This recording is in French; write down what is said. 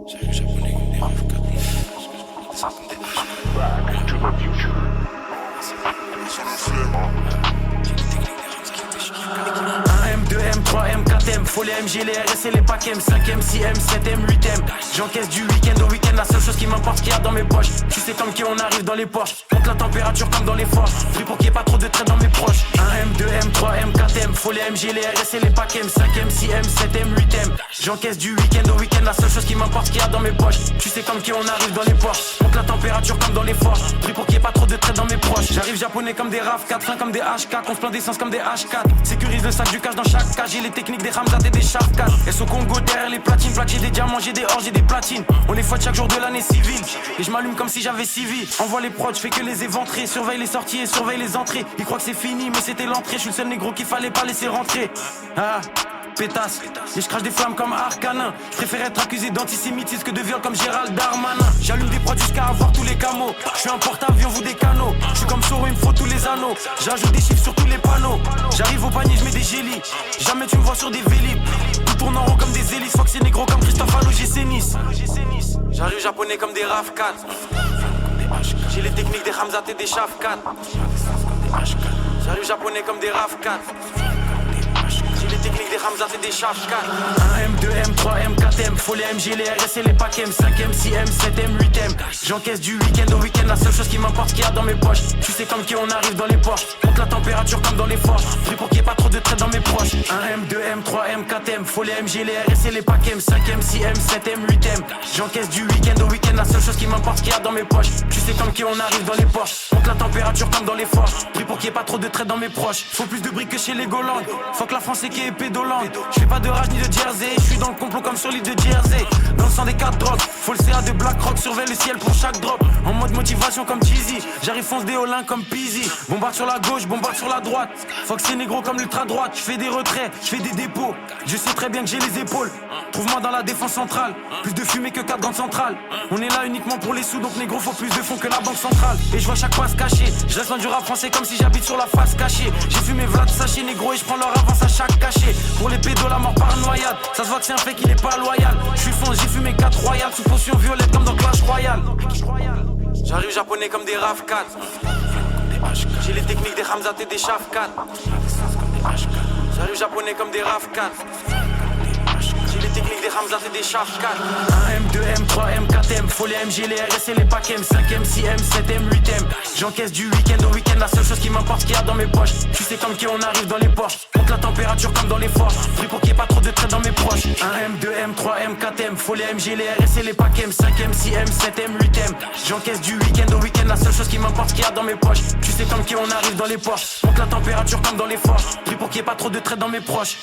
J'arrive japonais comme des Afghans. Ça comme des Back to the future. M2, M3, M4, M, faut les MG, les RS et les packs M, 5M, 6M, 7M, 8M. J'encaisse du week-end au week-end, la seule chose qui m'importe qu'il y a dans mes poches. Tu sais comme qui on arrive dans les Porsche, monte la température comme dans les forges. Pris pour qu'il n'y ait pas trop de traits dans mes proches. M2, M3, M4, M, faut les MG, les RS et les packs M, 5M, 6M, 7M, 8M. J'encaisse du week-end au week-end, la seule chose qui m'importe qu'il y a dans mes poches. Tu sais comme qui on arrive dans les Porsche, monte la température comme dans les forges. Pris pour qu'il n'y ait pas trop de traits dans mes proches. J'arrive japonais comme des RAV4, fin comme des H4, on se plaint d'essence comme des H4. Sécurise le sac du cash dans chaque cage, j'ai les techniques des Ramzat et des Shafkat. Elles sont au Congo derrière les platines, j'ai des diamants, j'ai des or, j'ai des platines. On les fouette chaque jour de l'année civile. Et je m'allume comme si j'avais 6 vies. Envoie les prods, je fais que les éventrer. Surveille les sorties et surveille les entrées. Ils croient que c'est fini, mais c'était l'entrée. Je suis le seul négro qu'il fallait pas laisser rentrer. Ah, pétasse. Et je crache des flammes comme Arcanin. Je préfère être accusé d'antisémitisme que de viol comme Gérald Darmanin. J'allume des prods jusqu'à avoir tous les camos. Je suis un porte-avions, vous des canaux. Je suis comme Soro, il me faut tous les anneaux. J'ajoute des chiffres sur tous les panneaux. J'arrive au panier, je mets des gélis. Jamais tu me vois sur des vélib. Tout tourne en rond comme des hélices. Fox et négro comme Christophe Allo, j'ai Nice. J'arrive japonais comme des RAV4. J'ai les techniques des Ramzat et des Shafkat. J'arrive japonais comme des RAV4. J'ai les techniques des Ramzat et des Shafkat. M2, M3, M4, M, faut les MG, les RS et les packs M, 5M, 6M, 7M, 8M. J'encaisse du week-end au week-end, la seule chose qui m'importe qu'il y a dans mes poches. Tu sais comme qui on arrive dans les Porsche, monte la température comme dans les forges. Pris pour qu'il n'y ait pas trop de traits dans mes proches. M2, M3, M4, M, faut les MG, les RS et les packs M, 5M, 6M, 7M, 8M. J'encaisse du week-end au week-end, la seule chose qui m'importe qu'il y a dans mes poches. Tu sais comme qui on arrive dans les Porsche, monte la température comme dans les forges. Pris pour qu'il n'y ait pas trop de traits dans mes proches. Faut plus de briques que chez les Golandes. Faut que la France est qui est pédolante. Je fais pas de rage ni de jersey, je suis dans le complot comme sur l'île de Jersey. Dans le sang des 4 drogues, faut le CA de BlackRock, surveille le ciel pour chaque drop. En mode motivation comme Jeezy, j'arrive fonce des Olins comme Peasy. Bombarde sur la gauche, bombarde sur la droite. Fox c'est négro comme l'ultra droite, je fais des retraits, je fais des dépôts. Je sais très bien que j'ai les épaules. Trouve-moi dans la défense centrale, plus de fumée que 4 grandes centrales. On est là uniquement pour les sous, donc négro faut plus de fonds que la banque centrale. Et je vois chaque passe cachée, je reste dans du rap français comme si j'habite sur la face cachée. J'ai fumé Vlad sachet négro et je prends leur avance à chaque cachet. Pour les pédos la mort par noyade, ça se voit que c'est un fait qu'il est pas loyal. Je suis fonce, j'ai fumé 4 royales sous potion violette comme dans Clash Royale. J'arrive japonais comme des RAV4. J'ai les techniques des Ramzat et des Shafkat. J'arrive japonais comme des RAV4. J'ai les techniques des Ramzat et des Shafkat. M2, M3, M4, M, faut les MG, les RS et les packs M, 5M, 6M, 7M, 8M. J'encaisse du week-end au week-end, la seule chose qui m'importe qu'il y a dans mes poches. Tu sais comme qui on arrive dans les Porsche, monte la température comme dans les forges. Pris pour qu'il n'y ait pas trop de traits dans mes proches. M2, M3, M4, M, faut les MG, les RS et les packs M, 5M, 6M, 7M, 8M. J'encaisse du week-end au week-end, la seule chose qui m'importe qu'il y a dans mes poches. Tu sais comme qui on arrive dans les Porsche, monte la température comme dans les forges. Pris pour qu'il n'y ait pas trop de traits dans mes proches.